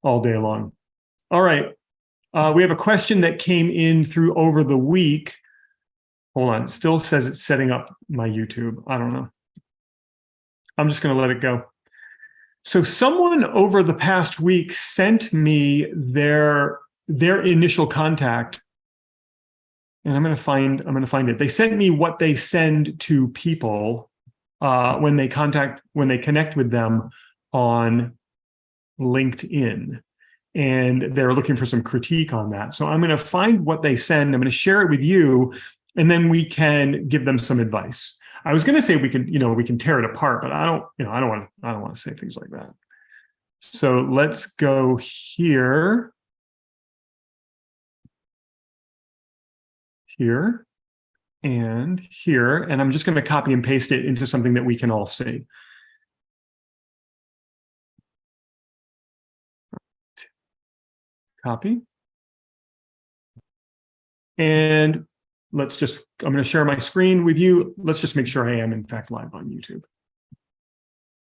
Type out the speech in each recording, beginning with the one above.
all day long. All right. We have a question that came in through over the week. Hold on. It still says it's setting up my YouTube. I don't know. I'm just going to let it go. So someone over the past week sent me their initial contact, and I'm going to find it. They sent me what they send to people when they connect with them on LinkedIn, and they're looking for some critique on that. So I'm going to find what they send. I'm going to share it with you, and then we can give them some advice. I was going to say we can tear it apart, but I don't want to say things like that. So let's go here, and here, and I'm just going to copy and paste it into something that we can all see. Copy. And I'm going to share my screen with you. Let's just make sure I am in fact live on YouTube.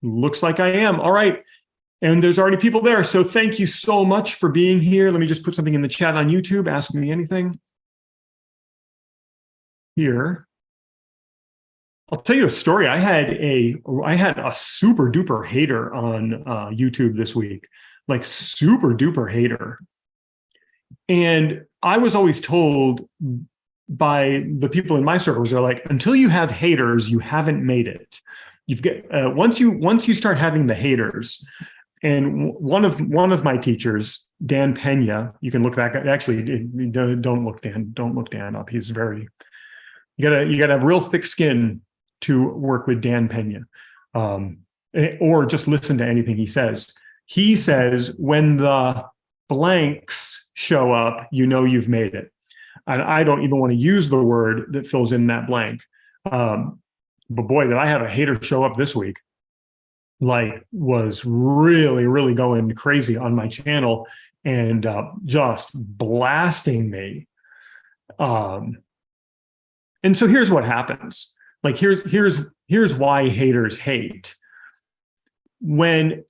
Looks like I am. All right. And there's already people there. So thank you so much for being here. Let me just put something in the chat on YouTube. Ask me anything. Here. I'll tell you a story. I had a super duper hater on YouTube this week, like super duper hater. And I was always told by the people in my circles, they're like, until you have haters, you haven't made it. Once you start having the haters, and one of my teachers, Dan Pena, you can look back. Actually, don't look Dan up. He's you gotta have real thick skin to work with Dan Pena, or just listen to anything he says. He says when the blanks show up, you know you've made it. And I don't even want to use the word that fills in that blank. But boy, did I have a hater show up this week. Like, was really, really going crazy on my channel and just blasting me. And so here's what happens. Like, here's why haters hate.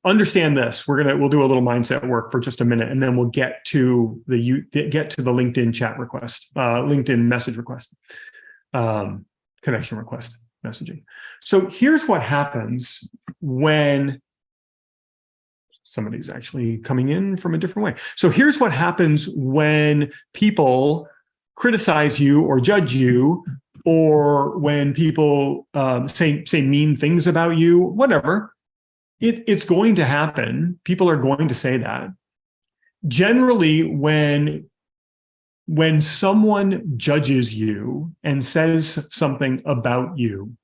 Understand this, we'll do a little mindset work for just a minute, and then we'll get to the LinkedIn chat request, LinkedIn message request, connection request messaging. So here's what happens when somebody's actually coming in from a different way. So here's what happens when people criticize you or judge you, or when people say mean things about you, whatever. It's going to happen. People are going to say that. Generally, when someone judges you and says something about you,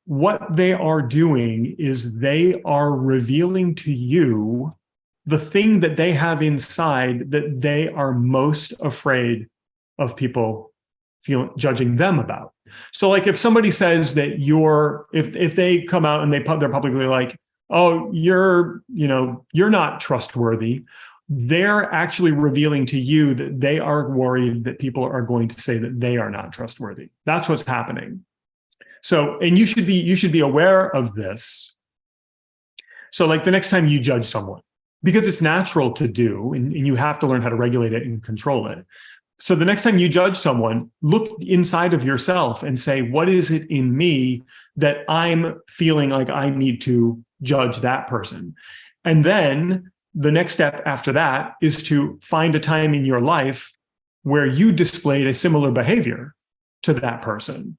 what they are doing is they are revealing to you the thing that they have inside that they are most afraid of people judging them about. So like if somebody says that if they come out and they're publicly like, oh, you're not trustworthy, they're actually revealing to you that they are worried that people are going to say that they are not trustworthy. That's what's happening. So, and you should be aware of this. So like the next time you judge someone, because it's natural to do, and you have to learn how to regulate it and control it. So the next time you judge someone, look inside of yourself and say, what is it in me that I'm feeling like I need to judge that person? And then the next step after that is to find a time in your life where you displayed a similar behavior to that person.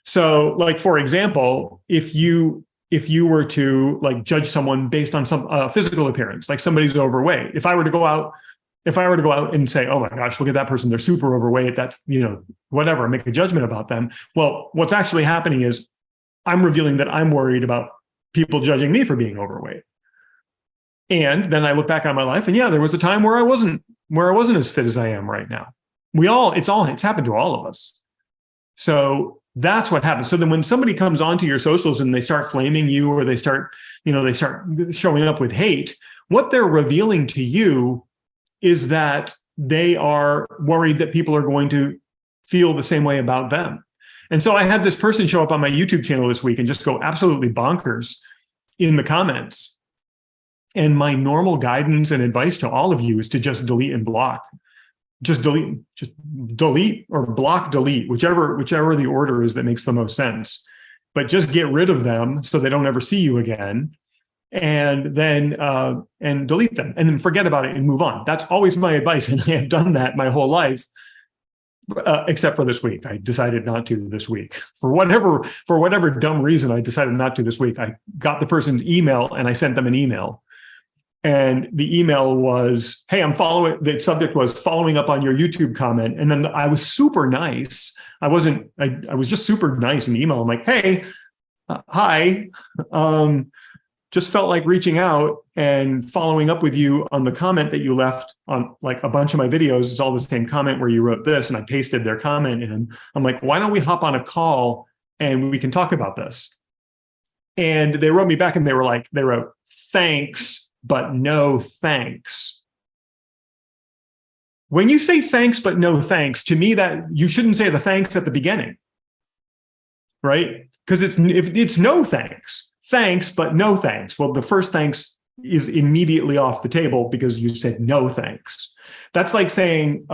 So like, for example, if you were to like judge someone based on some physical appearance, like somebody's overweight, if I were to go out and say, oh my gosh, look at that person, they're super overweight, that's, whatever, make a judgment about them. Well, what's actually happening is I'm revealing that I'm worried about people judging me for being overweight. And then I look back on my life and yeah, there was a time where I wasn't as fit as I am right now. It's happened to all of us. So that's what happens. So then when somebody comes onto your socials and they start flaming you, or they start showing up with hate, what they're revealing to you is that they are worried that people are going to feel the same way about them. And so I had this person show up on my YouTube channel this week and just go absolutely bonkers in the comments. And my normal guidance and advice to all of you is to just delete and block. Just delete or block, delete, whichever the order is that makes the most sense. But just get rid of them so they don't ever see you again. And then and delete them and then forget about it and move on. That's always my advice. And I have done that my whole life. Except for this week. I decided not to this week. For whatever dumb reason, I decided not to this week. I got the person's email and I sent them an email. And the email was, hey, the subject was following up on your YouTube comment. And then I was super nice. I was just super nice in the email. I'm like, hey, hi. Just felt like reaching out and following up with you on the comment that you left on like a bunch of my videos. It's all the same comment where you wrote this, and I pasted their comment in. I'm like, why don't we hop on a call and we can talk about this? And they wrote me back and they wrote, thanks, but no thanks. When you say thanks, but no thanks, to me, that you shouldn't say the thanks at the beginning, right? Because it's no thanks. Thanks, but no thanks. Well, the first thanks is immediately off the table because you said no thanks. That's like saying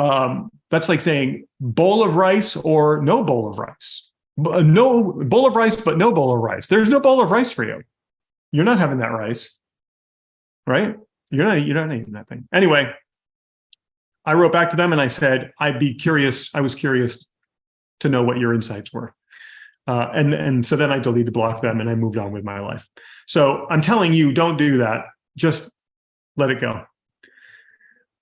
bowl of rice or no bowl of rice. No bowl of rice, but no bowl of rice. There's no bowl of rice for you. You're not having that rice, right? You're not eating that thing. Anyway, I wrote back to them and I said, I was curious to know what your insights were. And so then I deleted, blocked them, and I moved on with my life. So I'm telling you, don't do that. Just let it go.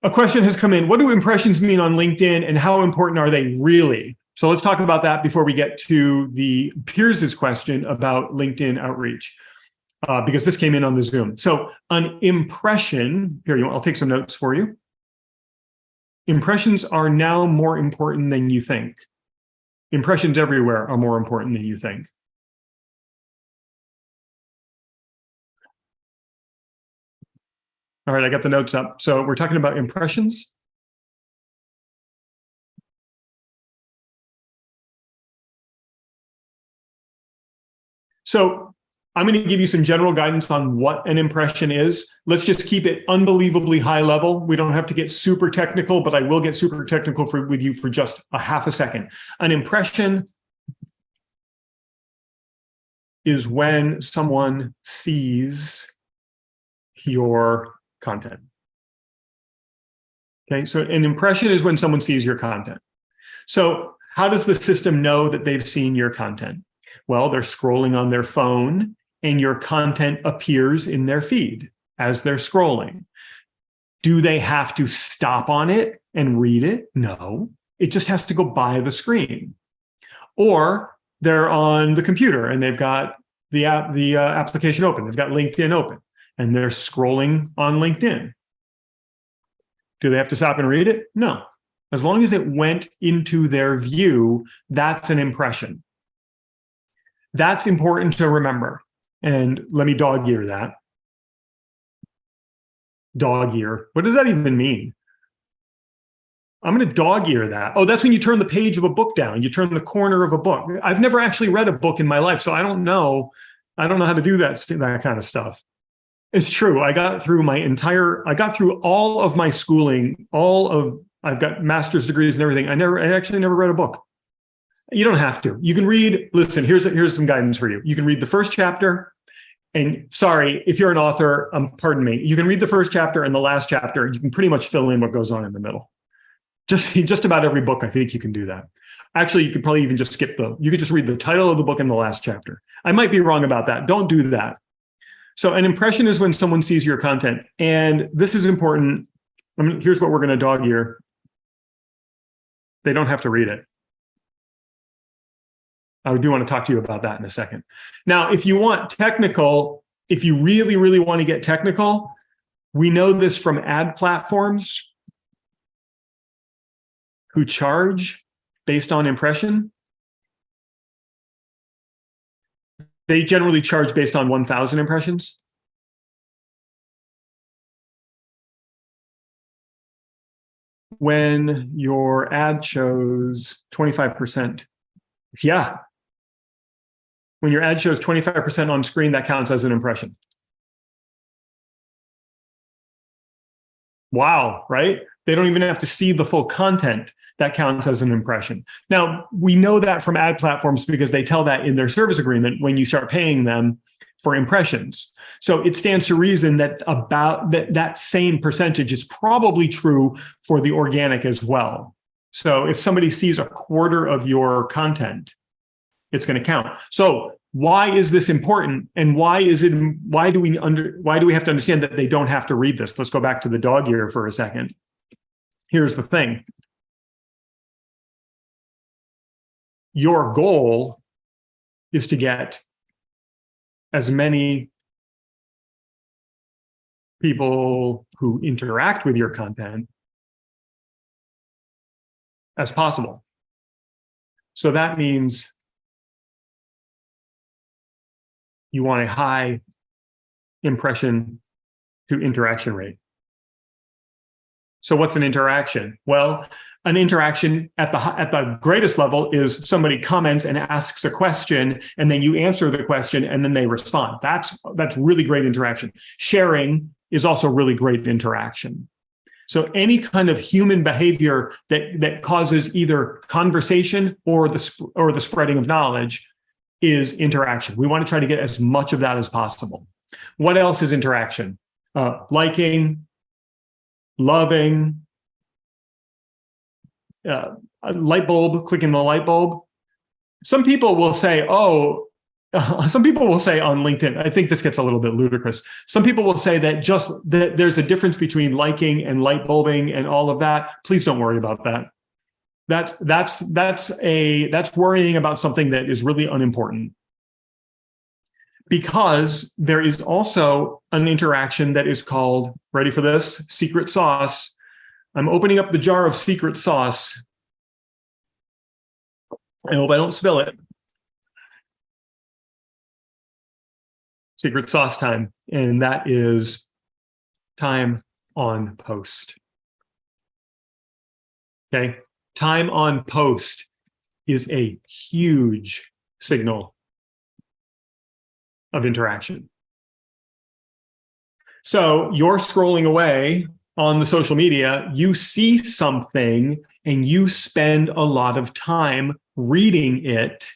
A question has come in. What do impressions mean on LinkedIn, and how important are they really? So let's talk about that before we get to the Piers' question about LinkedIn outreach, because this came in on the Zoom. So an impression, I'll take some notes for you. Impressions are now more important than you think. Impressions everywhere are more important than you think. All right, I got the notes up. So we're talking about impressions. So I'm going to give you some general guidance on what an impression is. Let's just keep it unbelievably high level. We don't have to get super technical, but I will get super technical with you for just a half a second. An impression is when someone sees your content. Okay, so an impression is when someone sees your content. So how does the system know that they've seen your content? Well, they're scrolling on their phone and your content appears in their feed as they're scrolling. Do they have to stop on it and read it? No, it just has to go by the screen. Or they're on the computer and they've got the application open. They've got LinkedIn open and they're scrolling on LinkedIn. Do they have to stop and read it? No. As long as it went into their view, that's an impression. That's important to remember. And let me dog ear that. Dog ear. What does that even mean? I'm going to dog ear that. Oh, that's when you turn the page of a book down. You turn the corner of a book. I've never actually read a book in my life, so I don't know how to do that kind of stuff. It's true. I got through all of my schooling, I've got master's degrees and everything. I actually never read a book. You don't have to. You can read, listen, here's some guidance for you. You can read the first chapter, and sorry, if you're an author, pardon me, you can read the first chapter and the last chapter. You can pretty much fill in what goes on in the middle. Just about every book, I think you can do that. Actually, you could probably even just you could just read the title of the book and the last chapter. I might be wrong about that. Don't do that. So an impression is when someone sees your content. And this is important. Here's what we're going to dog ear. They don't have to read it. I do want to talk to you about that in a second. Now, if you want technical, if you really, really want to get technical, we know this from ad platforms who charge based on impression. They generally charge based on 1,000 impressions. When your ad shows 25%, yeah. When your ad shows 25% on screen, that counts as an impression. Wow, right? They don't even have to see the full content. That counts as an impression. Now, we know that from ad platforms because they tell that in their service agreement when you start paying them for impressions. So it stands to reason that about that same percentage is probably true for the organic as well. So if somebody sees a quarter of your content, it's going to count. So why is this important? And why do we have to understand that they don't have to read this? Let's go back to the dog ear for a second. Here's the thing. Your goal is to get as many people who interact with your content as possible. So that means you want a high impression to interaction rate. So what's an interaction? Well, an interaction at the greatest level is somebody comments and asks a question, and then you answer the question, and then they respond. That's really great interaction. Sharing is also really great interaction. So any kind of human behavior that causes either conversation or the spreading of knowledge is interaction. We want to try to get as much of that as possible. What else is interaction? Liking, loving, a light bulb, clicking the light bulb. Some people will say, some people will say on LinkedIn, I think this gets a little bit ludicrous. Some people will say that that there's a difference between liking and light bulbing and all of that. Please don't worry about that. That's worrying about something that is really unimportant. Because there is also an interaction that is called, ready for this, secret sauce. I'm opening up the jar of secret sauce. I hope I don't spill it. Secret sauce time, and that is time on post. Okay, time on post is a huge signal of interaction. So you're scrolling away on the social media, you see something and you spend a lot of time reading it,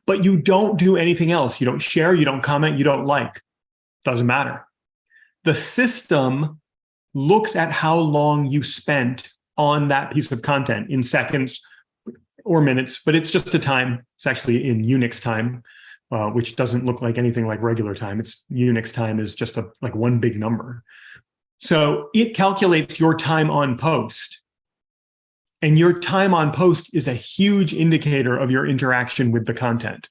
but you don't do anything else. You don't share, you don't comment, you don't like. Doesn't matter. The system looks at how long you spent on that piece of content in seconds or minutes, but it's just a time. It's actually in Unix time. Which doesn't look like anything like regular time. It's Unix time is just like one big number. So it calculates your time on post. And your time on post is a huge indicator of your interaction with the content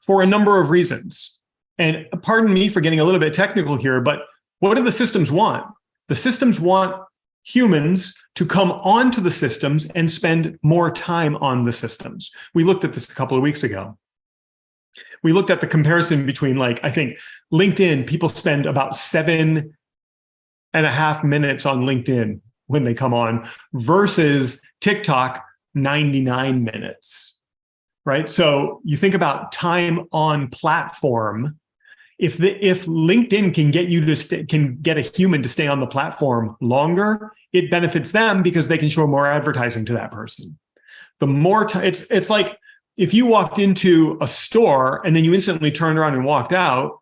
for a number of reasons. And pardon me for getting a little bit technical here, but what do the systems want? The systems want humans to come onto the systems and spend more time on the systems. We looked at this a couple of weeks ago. We looked at the comparison between, like, I think LinkedIn, people spend about 7.5 minutes on LinkedIn when they come on versus TikTok, 99 minutes, right? So you think about time on platform. If LinkedIn can get you to can get a human to stay on the platform longer, it benefits them because they can show more advertising to that person. The more time, it's like, if you walked into a store and then you instantly turned around and walked out,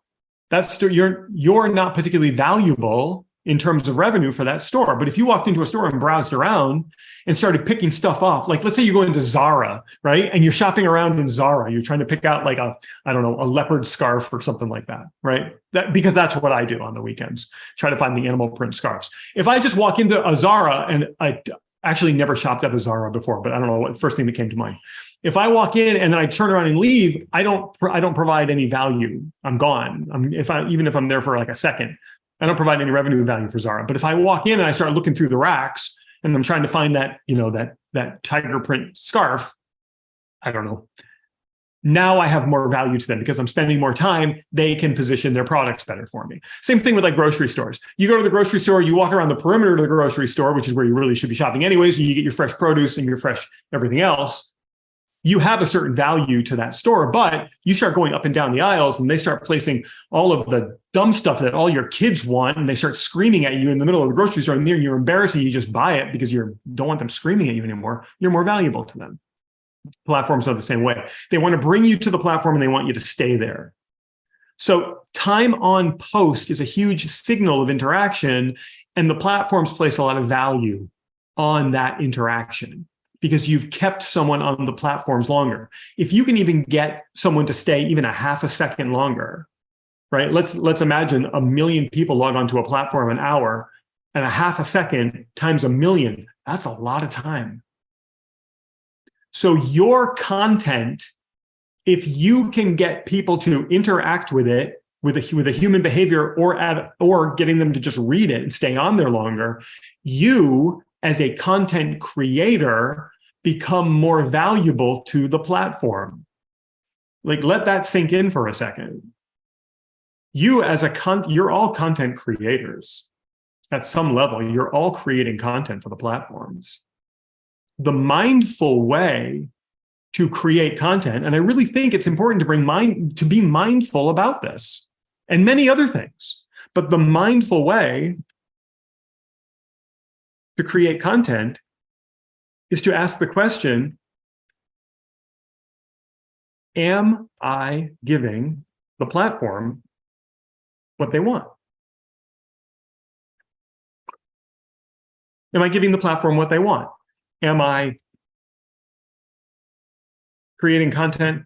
you're not particularly valuable in terms of revenue for that store. But if you walked into a store and browsed around and started picking stuff off, like let's say you go into Zara, right? And you're shopping around in Zara, you're trying to pick out like a leopard scarf or something like that, right? Because that's what I do on the weekends, try to find the animal print scarves. If I just walk into a Zara, and I actually never shopped at a Zara before, but I don't know what first thing that came to mind. If I walk in and then I turn around and leave, I don't provide any value. I'm gone. Even if I'm there for like a second, I don't provide any revenue value for Zara. But if I walk in and I start looking through the racks and I'm trying to find that tiger print scarf, I don't know. Now I have more value to them because I'm spending more time. They can position their products better for me. Same thing with like grocery stores. You go to the grocery store, you walk around the perimeter of the grocery store, which is where you really should be shopping anyways, and you get your fresh produce and your fresh everything else. you have a certain value to that store, but you start going up and down the aisles and they start placing all of the dumb stuff that all your kids want, and they start screaming at you in the middle of the grocery store, and you're embarrassing, you just buy it because you don't want them screaming at you anymore. You're more valuable to them. Platforms are the same way. They want to bring you to the platform and they want you to stay there. So time on post is a huge signal of interaction, and the platforms place a lot of value on that interaction because you've kept someone on the platforms longer. If you can even get someone to stay even a half a second longer, right? Let's imagine 1 million people log onto a platform an hour, and a half a second times 1 million, that's a lot of time. So your content, if you can get people to interact with it with a human behavior, or getting them to just read it and stay on there longer, you as a content creator become more valuable to the platform. Like, let that sink in for a second. You as you're all content creators at some level. You're all creating content for the platforms. The mindful way to create content, and I really think it's important to be mindful about this and many other things, but the mindful way to create content is to ask the question, am I giving the platform what they want? Am I giving the platform what they want? Am I creating content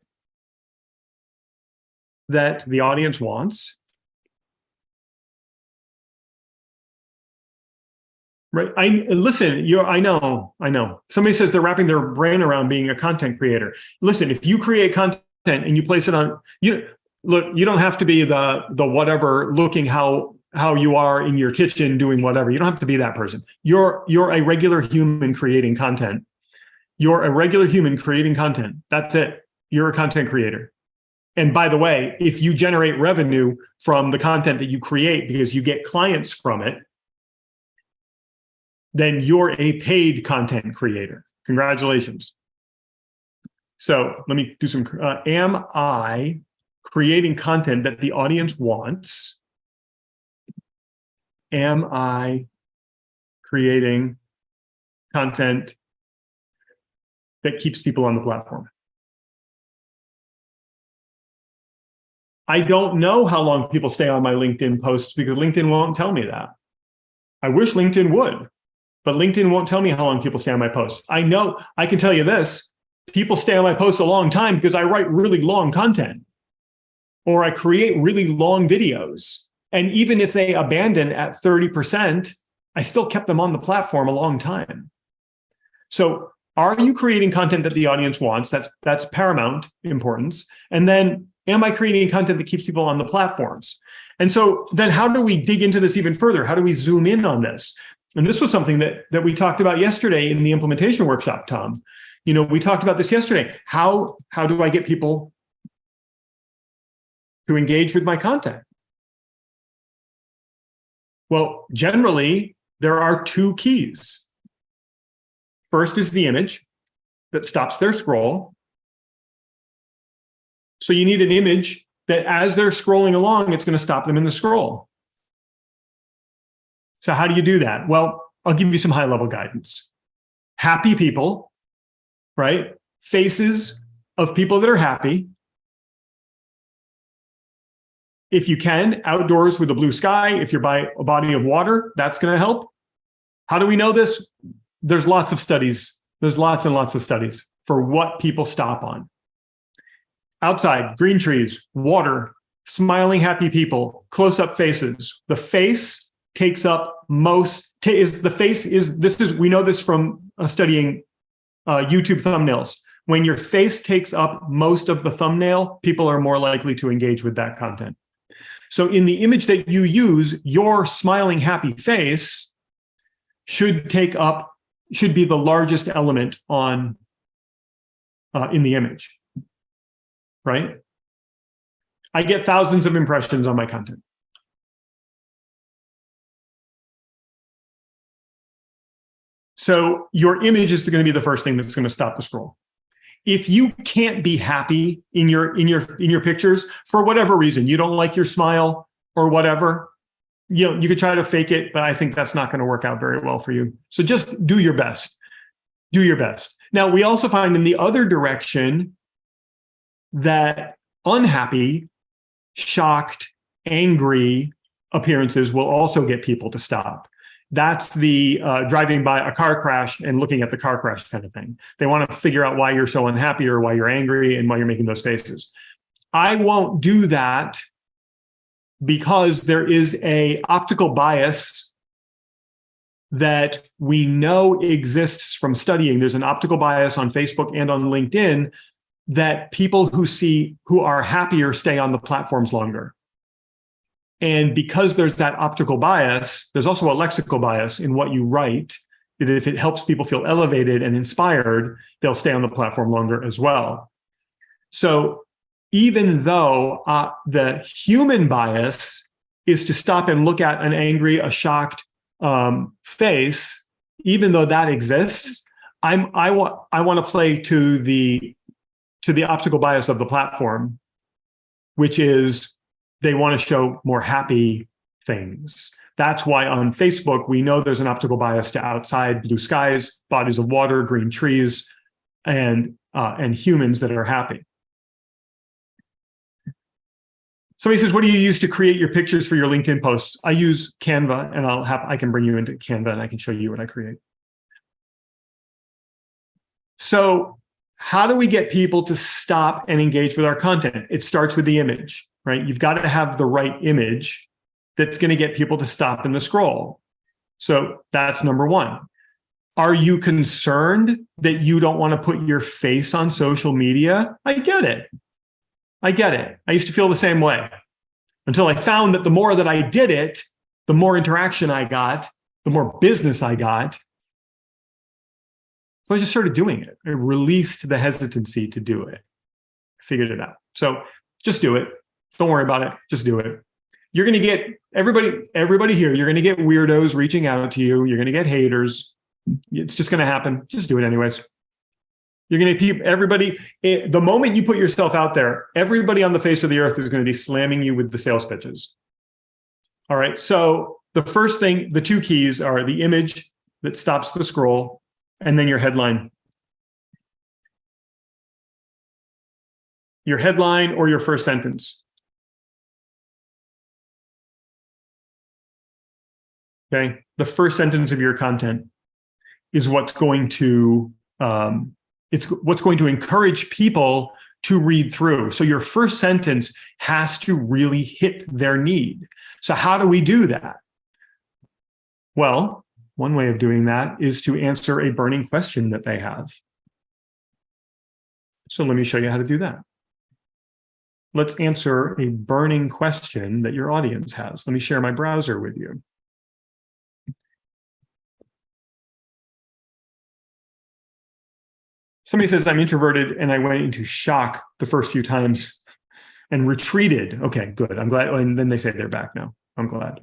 that the audience wants? Right. I know. Somebody says they're wrapping their brain around being a content creator. Listen, if you create content and you place it on, you don't have to be the whatever looking how you are in your kitchen doing whatever. You don't have to be that person. You're a regular human creating content. You're a regular human creating content. That's it. You're a content creator. And by the way, if you generate revenue from the content that you create because you get clients from it, then you're a paid content creator. Congratulations. So let me do some, am I creating content that the audience wants? Am I creating content that keeps people on the platform? I don't know how long people stay on my LinkedIn posts because LinkedIn won't tell me that. I wish LinkedIn would, but LinkedIn won't tell me how long people stay on my posts. I know, I can tell you this, people stay on my posts a long time because I write really long content or I create really long videos. And even if they abandon at 30%, I still kept them on the platform a long time. So are you creating content that the audience wants? That's paramount importance. And then, am I creating content that keeps people on the platforms? And so then how do we dig into this even further? How do we zoom in on this? And this was something that we talked about yesterday in the implementation workshop, Tom. We talked about this yesterday. How do I get people to engage with my content? Well, generally, there are 2 keys. First is the image that stops their scroll. So you need an image that as they're scrolling along, it's going to stop them in the scroll. So how do you do that? Well, I'll give you some high-level guidance. Happy people, right? Faces of people that are happy. If you can, outdoors with a blue sky, if you're by a body of water, that's going to help. How do we know this? There's lots of studies. There's lots and lots of studies for what people stop on. Outside, green trees, water, smiling, happy people, close-up faces. The face takes up most, we know this from studying YouTube thumbnails. When your face takes up most of the thumbnail, people are more likely to engage with that content. So in the image that you use, your smiling, happy face should be the largest element in the image, right? I get thousands of impressions on my content. So your image is going to be the first thing that's going to stop the scroll. If you can't be happy in your pictures for whatever reason, you don't like your smile or whatever, you could try to fake it, but I think that's not going to work out very well for you. So just do your best. Do your best. Now, we also find in the other direction that unhappy, shocked, angry appearances will also get people to stop. That's the driving by a car crash and looking at the car crash kind of thing. They want to figure out why you're so unhappy or why you're angry and why you're making those faces. I won't do that because there is a optical bias that we know exists from studying. There's an optical bias on Facebook and on LinkedIn that people who are happier stay on the platforms longer. And because there's that optical bias, there's also a lexical bias in what you write. That if it helps people feel elevated and inspired, they'll stay on the platform longer as well. So even though the human bias is to stop and look at an angry, a shocked face, even though that exists, I want to play to the optical bias of the platform, which is they want to show more happy things. That's why on Facebook, we know there's an optical bias to outside, blue skies, bodies of water, green trees, and humans that are happy. Somebody says, what do you use to create your pictures for your LinkedIn posts? I use Canva, and I can bring you into Canva and I can show you what I create. So how do we get people to stop and engage with our content? It starts with the image, right? You've got to have the right image that's going to get people to stop in the scroll. So that's number one. Are you concerned that you don't want to put your face on social media? I get it. I used to feel the same way until I found that the more that I did it, the more interaction I got, the more business I got. So I just started doing it. I released the hesitancy to do it. I figured it out. So just do it. Don't worry about it. Just do it. You're going to get everybody here. You're going to get weirdos reaching out to you. You're going to get haters. It's just going to happen. Just do it anyways. You're going to keep everybody. The moment you put yourself out there, everybody on the face of the earth is going to be slamming you with the sales pitches. All right. So the first thing, the two keys are the image that stops the scroll, and then your headline. Your headline or your first sentence. Okay. The first sentence of your content is what's going to encourage people to read through. So your first sentence has to really hit their need. So how do we do that? Well, one way of doing that is to answer a burning question that they have. So let me show you how to do that. Let's answer a burning question that your audience has. Let me share my browser with you. Somebody says, I'm introverted and I went into shock the first few times and retreated. Okay, good. I'm glad. And then they say they're back now. I'm glad.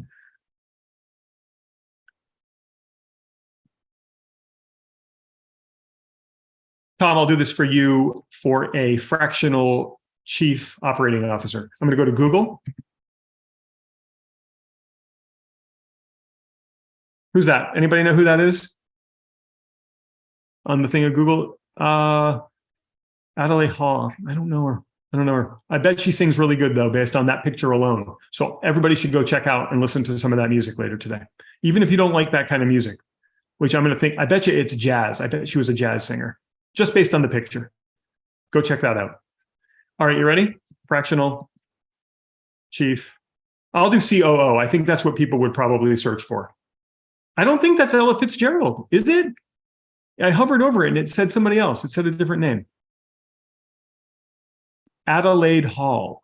Tom, I'll do this for you for a fractional chief operating officer. I'm going to go to Google. Who's that? Anybody know who that is? On the thing of Google? Adelaide Hall. I don't know her. I bet she sings really good though, based on that picture alone. So everybody should go check out and listen to some of that music later today. Even if you don't like that kind of music, which I'm going to think, I bet you it's jazz. I bet she was a jazz singer just based on the picture. Go check that out. All right, you ready? Fractional chief. I'll do COO. I think that's what people would probably search for. I don't think that's Ella Fitzgerald, is it? I hovered over it and it said somebody else. It said a different name. Adelaide Hall.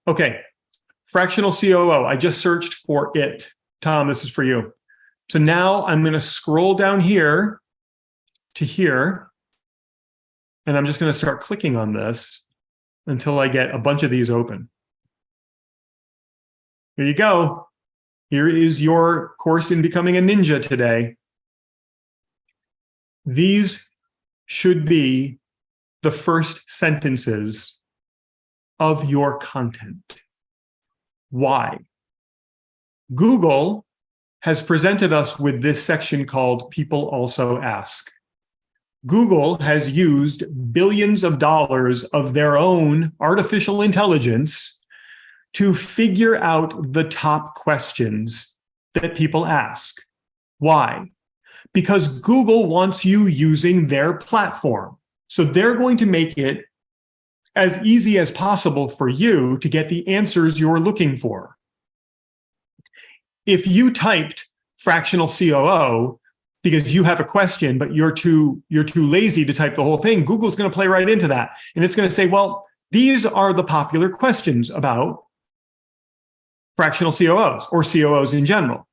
Okay. Fractional COO. I just searched for it. Tom, this is for you. So now I'm going to scroll down here to here. And I'm just going to start clicking on this until I get a bunch of these open. Here you go. Here is your course in becoming a ninja today. These should be the first sentences of your content. Why? Google has presented us with this section called People Also Ask. Google has used billions of dollars of their own artificial intelligence to figure out the top questions that people ask. Why? Because Google wants you using their platform. So they're going to make it as easy as possible for you to get the answers you're looking for. If you typed fractional COO because you have a question, but you're too lazy to type the whole thing, Google's going to play right into that. And it's going to say, well, these are the popular questions about fractional COOs or COOs in general.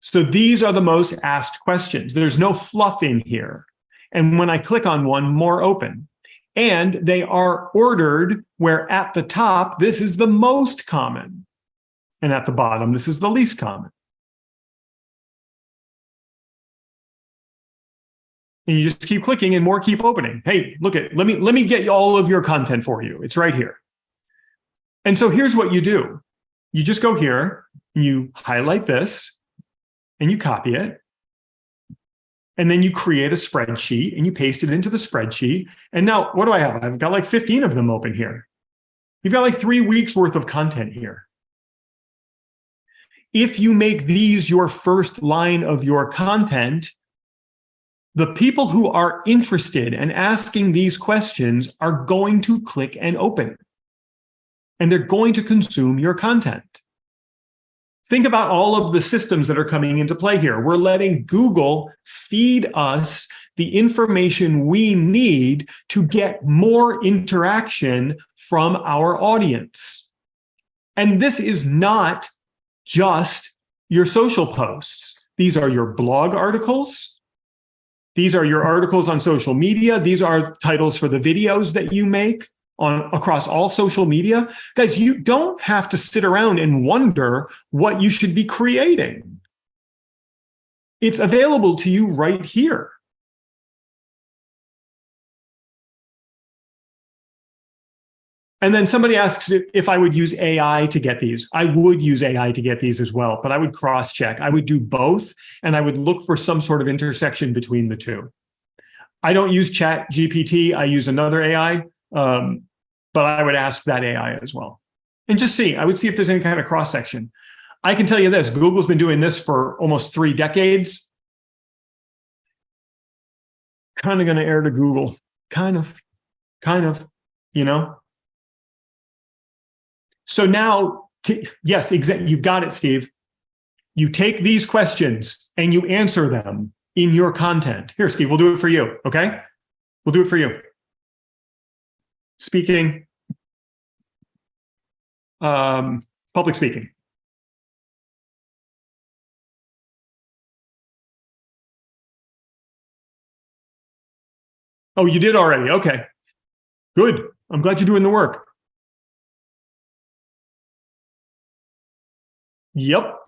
So these are the most asked questions. There's no fluff in here. And when I click on one, more open. And they are ordered where at the top, this is the most common. And at the bottom, this is the least common. And you just keep clicking and more keep opening. Hey, look at, let me get all of your content for you. It's right here. And so here's what you do. You just go here and you highlight this and you copy it. And then you create a spreadsheet and you paste it into the spreadsheet. And now what do I have? I've got like 15 of them open here. You've got like 3 weeks worth of content here. If you make these your first line of your content, the people who are interested in asking these questions are going to click and open. And they're going to consume your content. Think about all of the systems that are coming into play here. We're letting Google feed us the information we need to get more interaction from our audience. And this is not just your social posts. These are your blog articles. These are your articles on social media. These are titles for the videos that you make across all social media. Guys, you don't have to sit around and wonder what you should be creating. It's available to you right here. And then somebody asks if I would use AI to get these. I would use AI to get these as well, but I would cross-check. I would do both, and I would look for some sort of intersection between the two. I don't use ChatGPT. I use another AI. But I would ask that AI as well. And just see, I would see if there's any kind of cross-section. I can tell you this, Google's been doing this for almost 3 decades. Kind of going to err to Google. Kind of, you know? So now, yes, exactly. You've got it, Steve. You take these questions and you answer them in your content. Here, Steve, we'll do it for you, okay? We'll do it for you. Speaking, public speaking. Oh, you did already. Okay, good. I'm glad you're doing the work. Yep,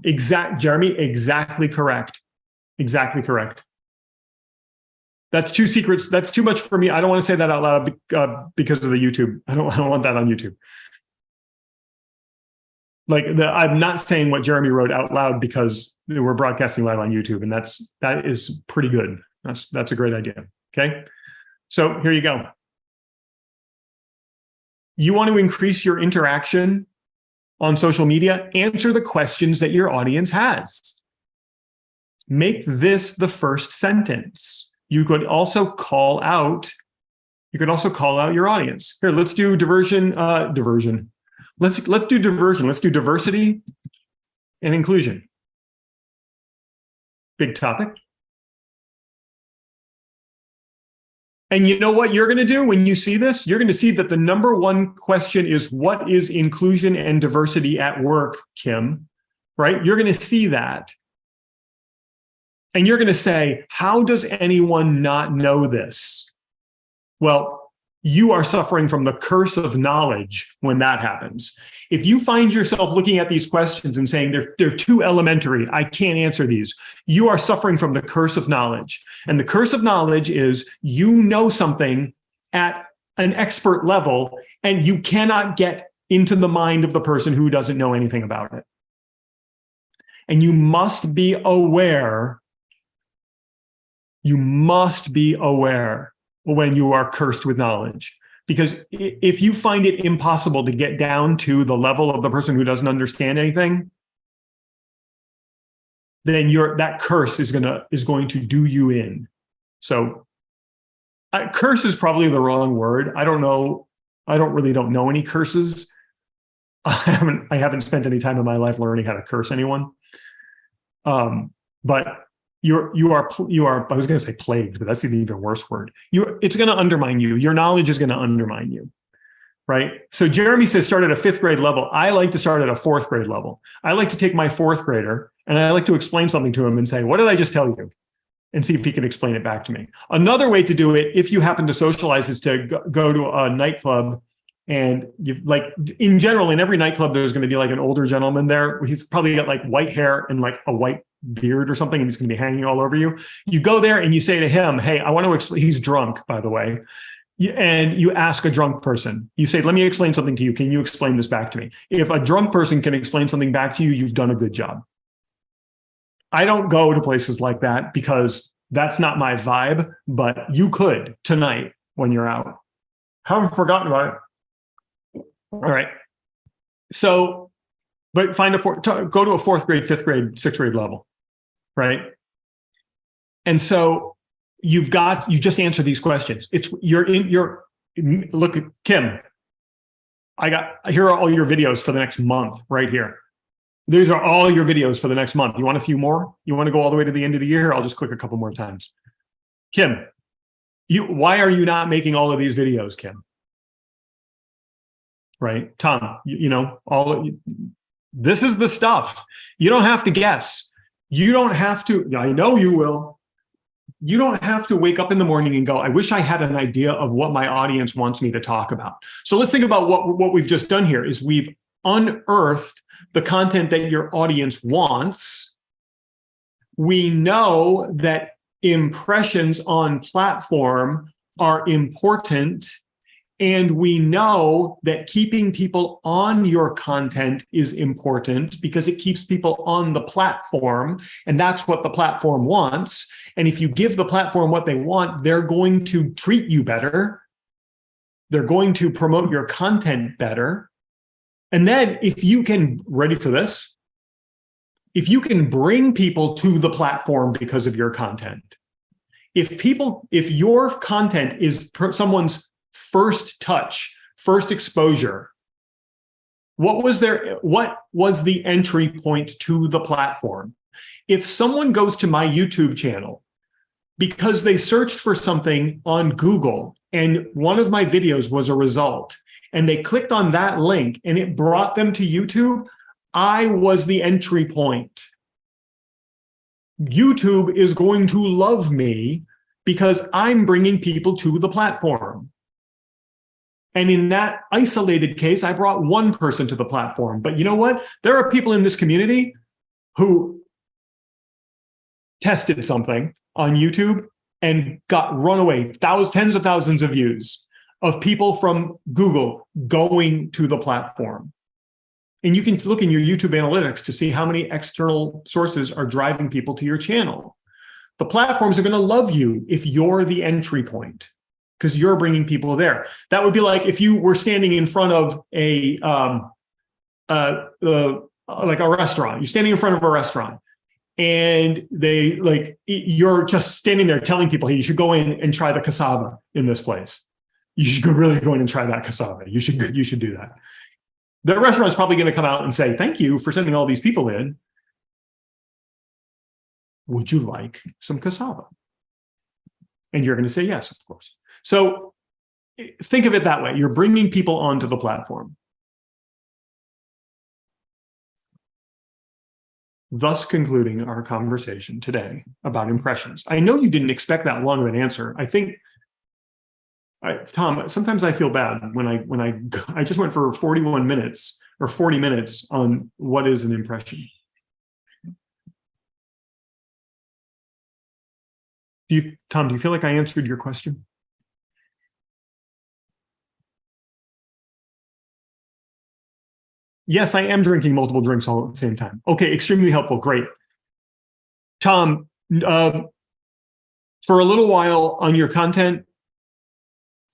Jeremy, exactly correct. Exactly correct. That's 2 secrets. That's too much for me. I don't want to say that out loud because of the YouTube. I don't want that on YouTube. Like I'm not saying what Jeremy wrote out loud because we're broadcasting live on YouTube, and that is pretty good. That's a great idea. Okay, so here you go. You want to increase your interaction on social media? Answer the questions that your audience has. Make this the first sentence. You could also call out your audience. Here, let's do diversion. Let's do diversion. Let's do diversity and inclusion. Big topic. And you know what you're going to do when you see this? You're going to see that the number 1 question is, what is inclusion and diversity at work, Kim? Right? You're going to see that. And you're going to say, how does anyone not know this? Well, you are suffering from the curse of knowledge when that happens. If you find yourself looking at these questions and saying they're too elementary, I can't answer these, you are suffering from the curse of knowledge. And the curse of knowledge is you know something at an expert level and you cannot get into the mind of the person who doesn't know anything about it. And you must be aware. You must be aware when you are cursed with knowledge. Because if you find it impossible to get down to the level of the person who doesn't understand anything, then that curse is going to do you in. So curse is probably the wrong word. I don't know. I don't know any curses. I haven't spent any time in my life learning how to curse anyone. But you are, I was going to say plagued, but that's an even worse word. It's going to undermine you. Your knowledge is going to undermine you, right? So Jeremy says start at a 5th grade level. I like to start at a 4th grade level. I like to take my 4th grader and I like to explain something to him and say, what did I just tell you? And see if he can explain it back to me. Another way to do it, if you happen to socialize, is to go to a nightclub. And in general, in every nightclub, there's going to be like an older gentleman there. He's probably got like white hair and like a white beard or something, and he's going to be hanging all over you. You go there and you say to him, hey, I want to explain. He's drunk, by the way. And you ask a drunk person, you say, let me explain something to you. Can you explain this back to me? If a drunk person can explain something back to you, you've done a good job. I don't go to places like that because that's not my vibe, but you could tonight when you're out. Haven't forgotten about it. All right. So, but go to a 4th grade, 5th grade, 6th grade level, right? And so you just answer these questions. Look at Kim. Here are all your videos for the next month right here. These are all your videos for the next month. You want a few more? You want to go all the way to the end of the year? I'll just click a couple more times. Kim, why are you not making all of these videos, Kim? Right? Tom, this is the stuff. You don't have to guess. You don't have to, I know you will. You don't have to wake up in the morning and go, I wish I had an idea of what my audience wants me to talk about. So let's think about what we've just done here is we've unearthed the content that your audience wants. We know that impressions on platform are important. And we know that keeping people on your content is important because it keeps people on the platform. And that's what the platform wants. And if you give the platform what they want, they're going to treat you better. They're going to promote your content better. And then if you can, ready for this? If you can bring people to the platform because of your content, if your content is someone's first touch, first exposure, what was the entry point to the platform? If someone goes to my YouTube channel because they searched for something on Google and one of my videos was a result, and they clicked on that link and it brought them to YouTube, I was the entry point. YouTube is going to love me because I'm bringing people to the platform. And in that isolated case, I brought one person to the platform. But you know what? There are people in this community who tested something on YouTube and got runaway, tens of thousands of views of people from Google going to the platform. And you can look in your YouTube analytics to see how many external sources are driving people to your channel. The platforms are going to love you if you're the entry point, because you're bringing people there. That would be like if you were standing in front of like a restaurant. You're standing in front of a restaurant, and you're just standing there telling people, hey, you should go in and try the cassava in this place. You should really go in and try that cassava. You should do that. The restaurant's probably going to come out and say, thank you for sending all these people in. Would you like some cassava? And you're going to say yes, of course. So think of it that way. You're bringing people onto the platform. Thus concluding our conversation today about impressions. I know you didn't expect that long of an answer. I think Tom, sometimes I feel bad I just went for 41 minutes or 40 minutes on what is an impression. Tom, do you feel like I answered your question? Yes, I am drinking multiple drinks all at the same time. Okay, extremely helpful. Great. Tom, for a little while on your content,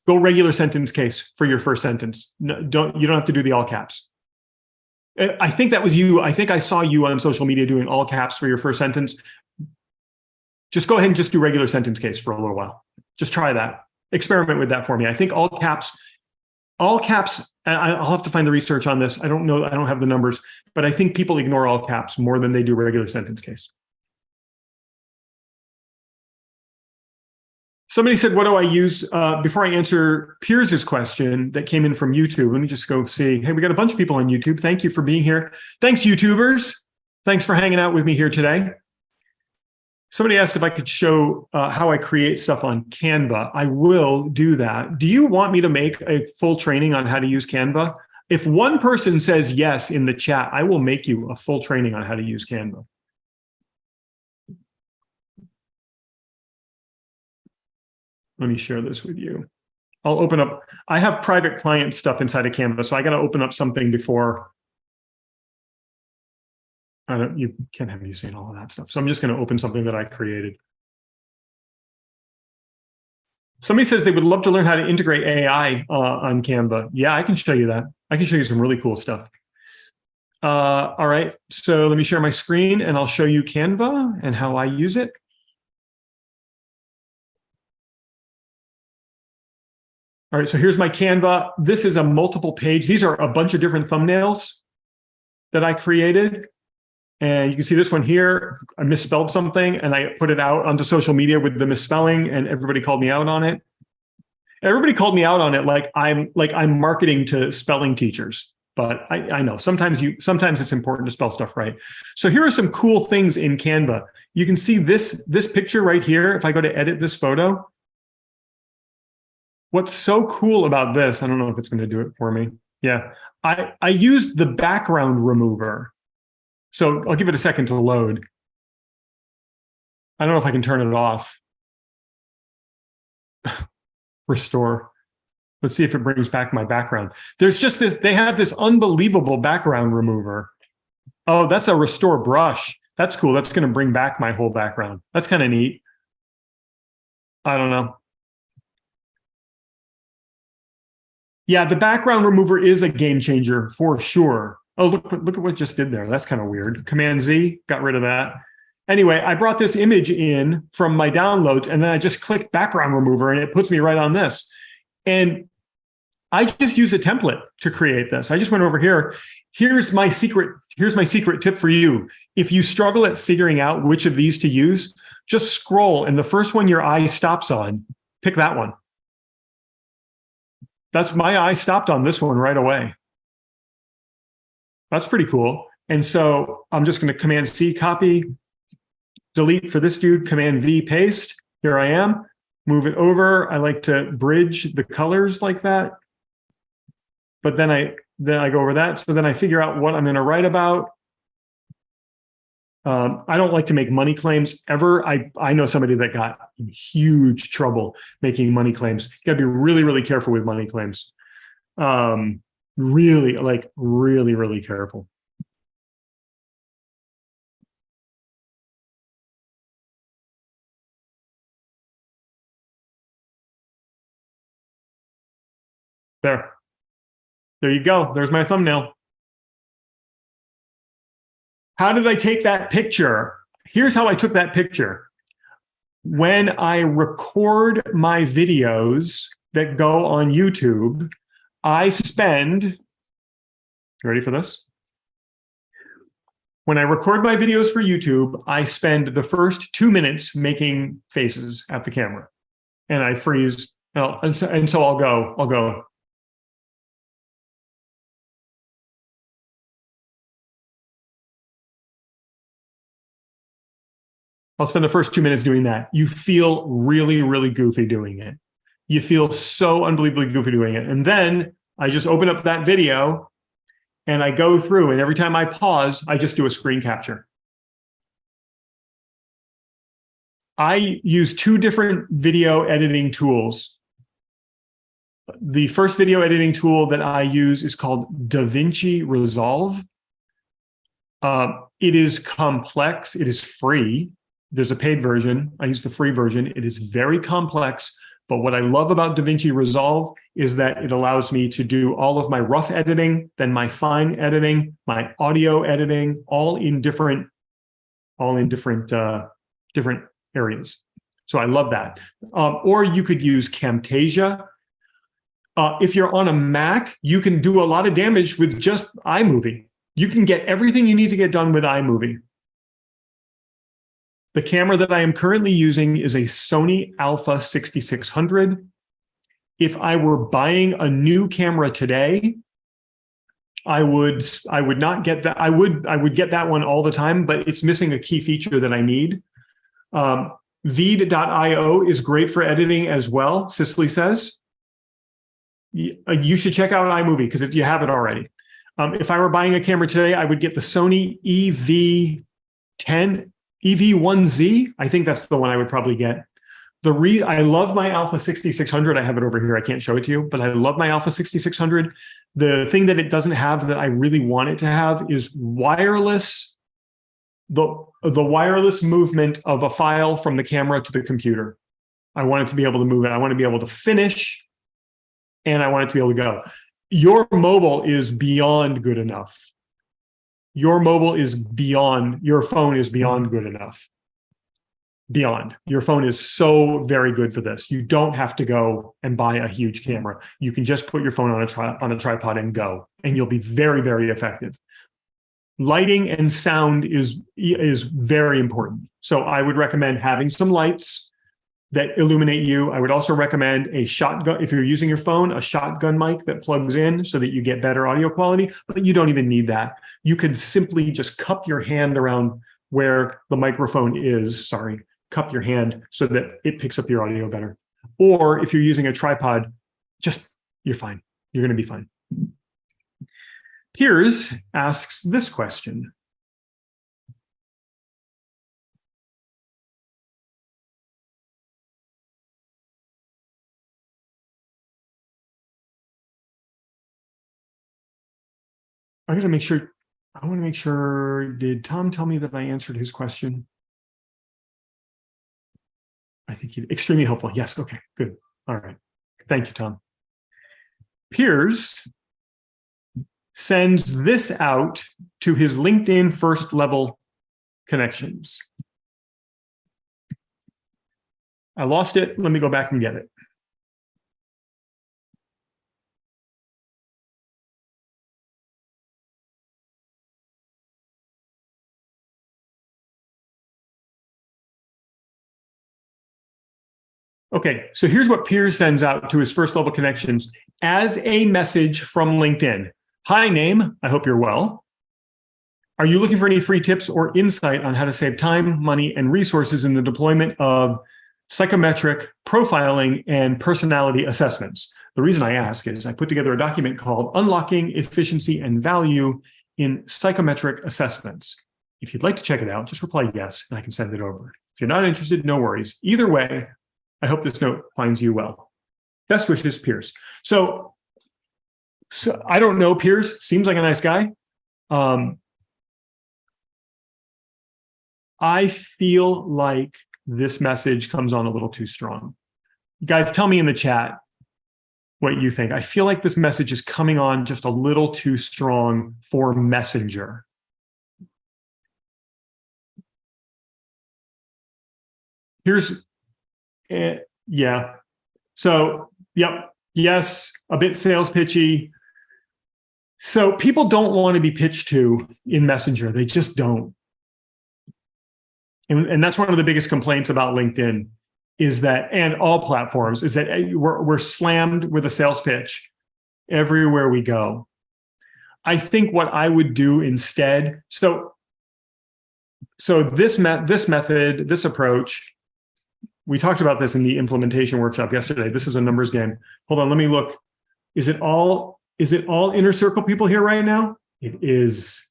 go regular sentence case for your first sentence. No, you don't have to do the all caps. I think that was you. I think I saw you on social media doing all caps for your first sentence. Just go ahead and just do regular sentence case for a little while. Just try that. Experiment with that for me. I think all caps, and I'll have to find the research on this. I don't know. I don't have the numbers, but I think people ignore all caps more than they do regular sentence case. Somebody said, what do I use? Before I answer Piers's question that came in from YouTube, let me just go see. Hey, we got a bunch of people on YouTube. Thank you for being here. Thanks, YouTubers. Thanks for hanging out with me here today. Somebody asked if I could show how I create stuff on Canva. I will do that. Do you want me to make a full training on how to use Canva? If one person says yes in the chat, I will make you a full training on how to use Canva. Let me share this with you. I'll open up. I have private client stuff inside of Canva, so I got to open up something before. You can't have me saying all of that stuff. So I'm just going to open something that I created. Somebody says they would love to learn how to integrate AI on Canva. Yeah, I can show you that. I can show you some really cool stuff. All right, so let me share my screen and I'll show you Canva and how I use it. All right, so here's my Canva. This is a multiple page. These are a bunch of different thumbnails that I created. And you can see this one here. I misspelled something and I put it out onto social media with the misspelling and everybody called me out on it. Everybody called me out on it like I'm marketing to spelling teachers. But I know sometimes it's important to spell stuff right. So here are some cool things in Canva. You can see this picture right here. If I go to edit this photo, what's so cool about this, I don't know if it's going to do it for me. Yeah, I used the background remover. So I'll give it a second to load. I don't know if I can turn it off. Restore. Let's see if it brings back my background. There's just this, they have this unbelievable background remover. Oh, that's a restore brush. That's cool. That's going to bring back my whole background. That's kind of neat. I don't know. Yeah, the background remover is a game changer for sure. Oh, look at what it just did there. That's kind of weird. Command Z, got rid of that. Anyway, I brought this image in from my downloads and then I just clicked background remover and it puts me right on this. And I just use a template to create this. I just went over here. Here's my secret tip for you. If you struggle at figuring out which of these to use, just scroll and the first one your eye stops on, pick that one. That's my eye stopped on this one right away. That's pretty cool. And so I'm just going to Command C, copy, delete for this dude, Command V, paste. Here I am. Move it over. I like to bridge the colors like that. But then I go over that. So then I figure out what I'm going to write about. I don't like to make money claims ever. I know somebody that got in huge trouble making money claims. You got to be really, really careful with money claims. Really careful. There you go. There's my thumbnail. How did I take that picture? Here's how I took that picture. When I record my videos that go on YouTube, I spend, you ready for this? When I record my videos for YouTube, I spend the first 2 minutes making faces at the camera. And I freeze, and so I'll go. I'll spend the first 2 minutes doing that. You feel really, really goofy doing it. You feel so unbelievably goofy doing it. And then I just open up that video and I go through, and every time I pause, I just do a screen capture. I use two different video editing tools. The first video editing tool that I use is called DaVinci Resolve. It is complex. It is free. There's a paid version. I use the free version. It is very complex. But what I love about DaVinci Resolve is that it allows me to do all of my rough editing, then my fine editing, my audio editing, all in different areas. So I love that. Or you could use Camtasia. If you're on a Mac, you can do a lot of damage with just iMovie. You can get everything you need to get done with iMovie. The camera that I am currently using is a Sony Alpha 6600. If I were buying a new camera today, I would not get that. I would get that one all the time, but it's missing a key feature that I need. Veed.io is great for editing as well, Cicely says. You should check out iMovie because you have it already. If I were buying a camera today, I would get the Sony EV1Z. I think that's the one I would probably get. I love my Alpha 6600. I have it over here. I can't show it to you, but I love my Alpha 6600. The thing that it doesn't have that I really want it to have is wireless, the wireless movement of a file from the camera to the computer. I want it to be able to move it. I want to be able to finish, and I want it to be able to go. Your mobile is beyond good enough. Your phone is beyond good enough. Beyond. Your phone is so very good for this. You don't have to go and buy a huge camera. You can just put your phone on a tripod and go, and you'll be very, very effective. Lighting and sound is very important. So I would recommend having some lights that illuminate you. I would also recommend a shotgun, if you're using your phone, a shotgun mic that plugs in so that you get better audio quality, but you don't even need that. You could simply just cup your hand around where the microphone is, cup your hand so that it picks up your audio better. Or if you're using a tripod, you're fine. You're going to be fine. Piers asks this question. I want to make sure, did Tom tell me that I answered his question? I think extremely helpful. Yes, okay, good. All right. Thank you, Tom. Piers sends this out to his LinkedIn first level connections. I lost it. Let me go back and get it. Okay, so here's what Piers sends out to his first level connections as a message from LinkedIn. Hi, name. I hope you're well. Are you looking for any free tips or insight on how to save time, money, and resources in the deployment of psychometric profiling and personality assessments? The reason I ask is I put together a document called Unlocking Efficiency and Value in Psychometric Assessments. If you'd like to check it out, just reply yes, and I can send it over. If you're not interested, no worries. Either way, I hope this note finds you well. Best wishes, Piers. So I don't know, Piers seems like a nice guy. I feel like this message comes on a little too strong. Guys, tell me in the chat what you think. I feel like this message is coming on just a little too strong for Messenger. Yeah. So, yep. Yes, a bit sales pitchy. So people don't want to be pitched to in Messenger. They just don't. And that's one of the biggest complaints about LinkedIn is that, and all platforms, is that we're slammed with a sales pitch everywhere we go. I think what I would do instead, so this method, this approach, we talked about this in the implementation workshop yesterday. This is a numbers game. Hold on, let me look. Is it all inner circle people here right now? It is.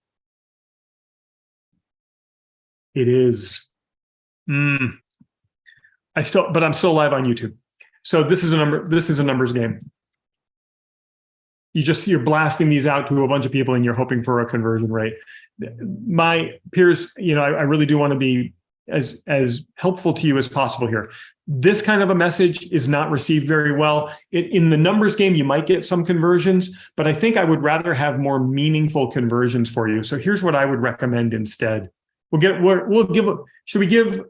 It is. I'm still live on YouTube. So this is a numbers game. You're blasting these out to a bunch of people and you're hoping for a conversion rate. My peers, I really do want to be as helpful to you as possible here. This kind of a message is not received very well. In the numbers game, you might get some conversions, but I think I would rather have more meaningful conversions for you. So here's what I would recommend instead. Should we give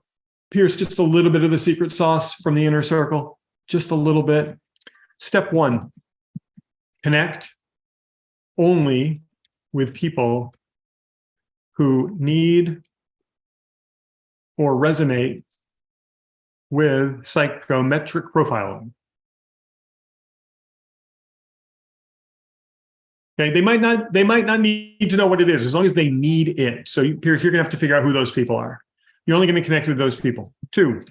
Pierce just a little bit of the secret sauce from the inner circle? Just a little bit. Step 1, connect only with people who need or resonate with psychometric profiling. Okay, they might not need to know what it is, as long as they need it. So Pierce, you're gonna have to figure out who those people are. You're only gonna connect with those people. 2,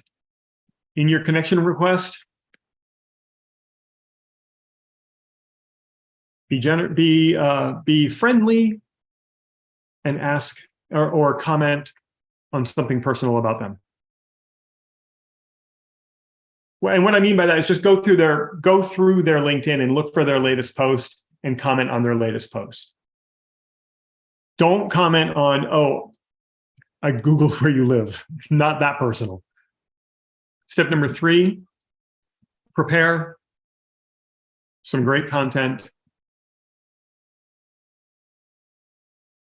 in your connection request, be friendly and ask or comment on something personal about them. And what I mean by that is just go through their LinkedIn and look for their latest post and comment on their latest post. Don't comment on, oh, I Googled where you live. Not that personal. Step number 3, prepare some great content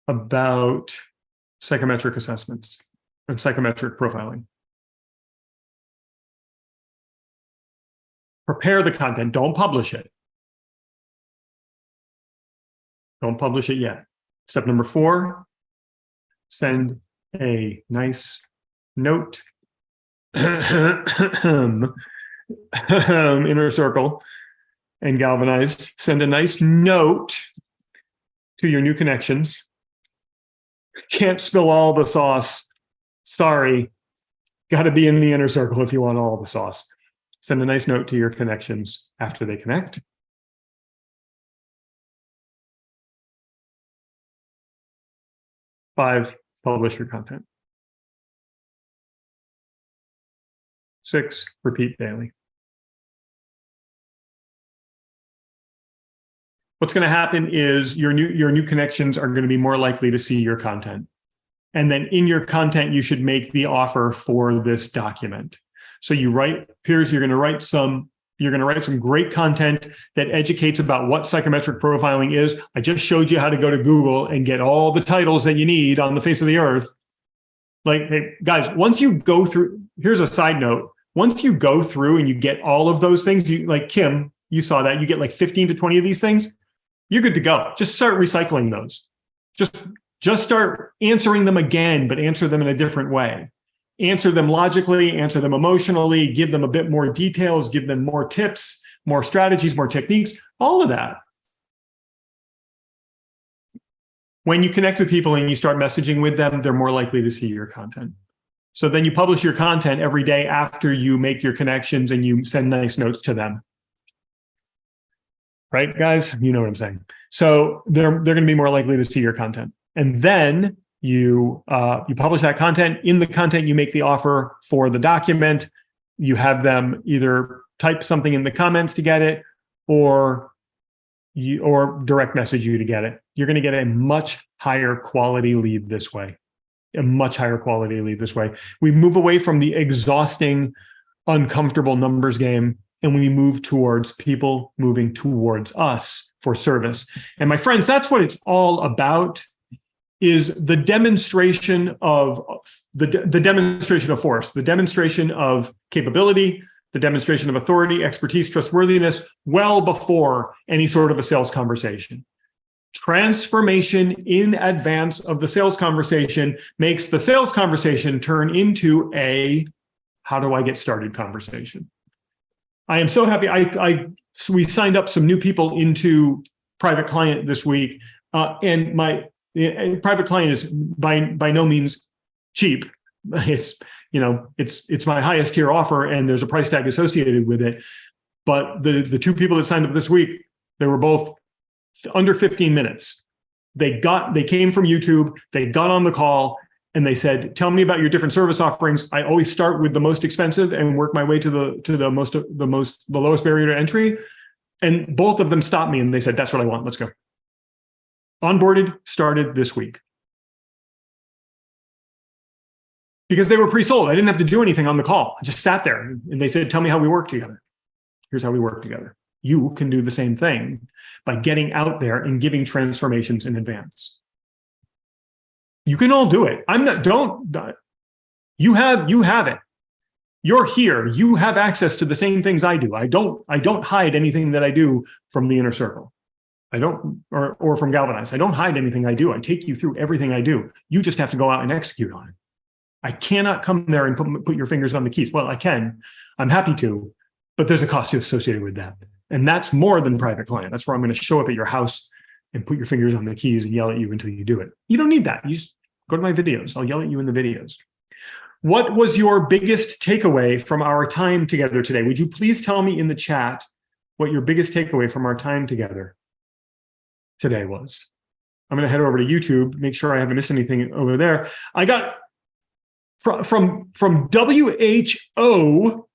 about psychometric assessments and psychometric profiling. Prepare the content. Don't publish it. Don't publish it yet. Step number 4, send a nice note, inner circle and galvanized. Send a nice note to your new connections. Can't spill all the sauce. Sorry. Got to be in the inner circle if you want all the sauce. Send a nice note to your connections after they connect. 5, publish your content. 6, repeat daily. What's going to happen is your new connections are going to be more likely to see your content. And then in your content, you should make the offer for this document. So you write, Piers, you're going to write some great content that educates about what psychometric profiling is. I just showed you how to go to Google and get all the titles that you need on the face of the earth. Like, hey, guys, once you go through, here's a side note. Once you go through and you get all of those things, like Kim, you saw that, you get like 15 to 20 of these things, you're good to go. Just start recycling those. Just start answering them again, but answer them in a different way. Answer them logically, answer them emotionally, give them a bit more details, give them more tips, more strategies, more techniques, all of that. When you connect with people and you start messaging with them, they're more likely to see your content. So then you publish your content every day after you make your connections and you send nice notes to them. Right, guys? You know what I'm saying. So they're going to be more likely to see your content. And then you publish that content. In the content, you make the offer for the document. You have them either type something in the comments to get it, or direct message you to get it. You're going to get a much higher quality lead this way. A much higher quality lead this way. We move away from the exhausting, uncomfortable numbers game, and we move towards people moving towards us for service. And my friends, that's what it's all about. Is the demonstration of the demonstration of force, the demonstration of capability, the demonstration of authority, expertise, trustworthiness, well before any sort of a sales conversation. Transformation in advance of the sales conversation makes the sales conversation turn into a how do I get started conversation. I am so happy. We signed up some new people into private client this week, and private client is by no means cheap. It's, it's my highest tier offer and there's a price tag associated with it. But the two people that signed up this week, they were both under 15 minutes. They came from YouTube, they got on the call and they said, tell me about your different service offerings. I always start with the most expensive and work my way to the lowest barrier to entry. And both of them stopped me and they said, that's what I want. Let's go. Onboarded, started this week. Because they were pre-sold. I didn't have to do anything on the call. I just sat there and they said, tell me how we work together. Here's how we work together. You can do the same thing by getting out there and giving transformations in advance. You can all do it. You have it. You're here. You have access to the same things I do. I don't hide anything that I do from the inner circle. Or from Galvanize. I don't hide anything I do. I take you through everything I do. You just have to go out and execute on it. I cannot come there and put your fingers on the keys. Well, I can. I'm happy to, but there's a cost associated with that. And that's more than private client. That's where I'm going to show up at your house and put your fingers on the keys and yell at you until you do it. You don't need that. You just go to my videos. I'll yell at you in the videos. What was your biggest takeaway from our time together today? Would you please tell me in the chat what your biggest takeaway from our time together today was? I'm going to head over to YouTube, make sure I haven't missed anything over there. I got from WHO,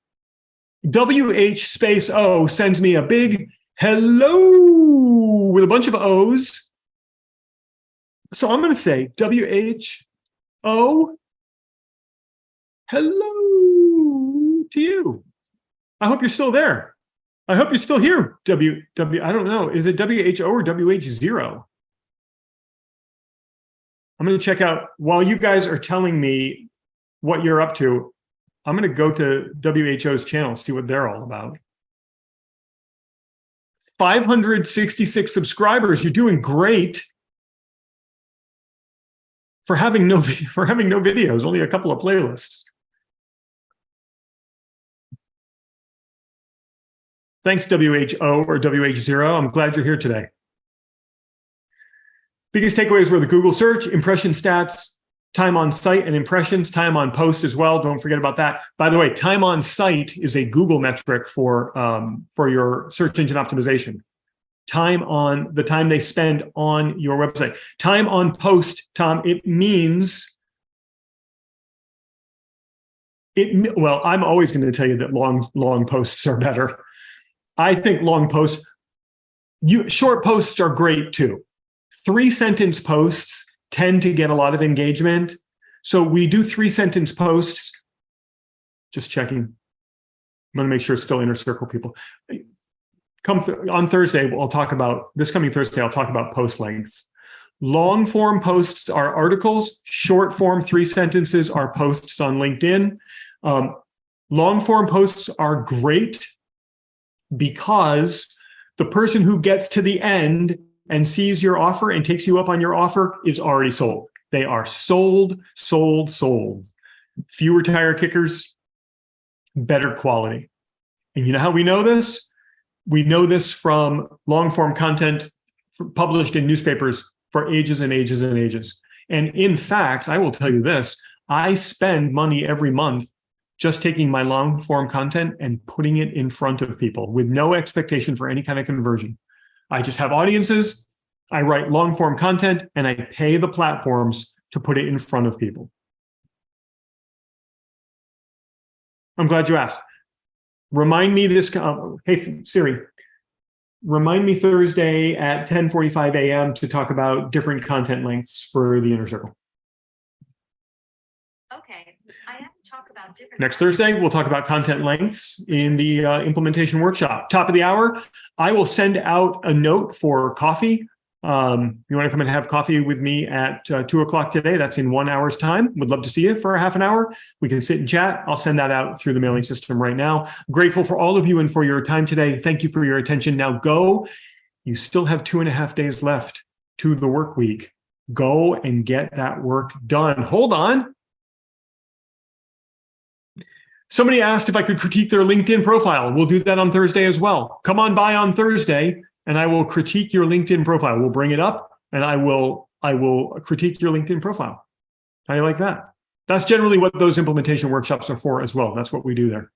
WH space O sends me a big hello with a bunch of O's. So I'm going to say WHO, hello to you. I hope you're still there. I hope you're still here. I don't know. Is it WHO or WH0? I'm going to check out while you guys are telling me what you're up to. I'm going to go to WHO's channel, see what they're all about. 566 subscribers. You're doing great for having no videos, only a couple of playlists. Thanks, WHO or WH0. I'm glad you're here today. Biggest takeaways were the Google search, impression stats, time on site and impressions, time on post as well. Don't forget about that. By the way, time on site is a Google metric for your search engine optimization. The time they spend on your website. Time on post, Tom, it means, well, I'm always going to tell you that long posts are better. I think long posts, short posts are great too. 3-sentence posts tend to get a lot of engagement. So we do 3-sentence posts. Just checking. I'm going to make sure it's still inner circle people. On Thursday, this coming Thursday, I'll talk about post lengths. Long form posts are articles. Short form 3 sentences are posts on LinkedIn. Long form posts are great because the person who gets to the end and sees your offer and takes you up on your offer is already sold. They are sold. Fewer tire kickers, better quality. And you know how we know this? We know this from long form content published in newspapers for ages and ages and ages. And in fact, I will tell you this, I spend money every month just taking my long form content and putting it in front of people with no expectation for any kind of conversion. I just have audiences, I write long form content, and I pay the platforms to put it in front of people. I'm glad you asked. Remind me hey Siri, remind me Thursday at 10:45 a.m. to talk about different content lengths for the inner circle. Okay, I have to talk about different. Next Thursday, we'll talk about content lengths in the implementation workshop. Top of the hour, I will send out a note for coffee. You want to come and have coffee with me at 2 o'clock today? That's in 1 hour's time. Would love to see you for a half an hour. We can sit and chat. I'll send that out through the mailing system right now. Grateful for all of you and for your time today. Thank you for your attention. Now go. You still have 2.5 days left to the work week. Go and get that work done. Hold on. Somebody asked if I could critique their LinkedIn profile. We'll do that on Thursday as well. Come on by on Thursday and I will critique your LinkedIn profile. We'll bring it up and I will critique your LinkedIn profile. How do you like that? That's generally what those implementation workshops are for as well. That's what we do there.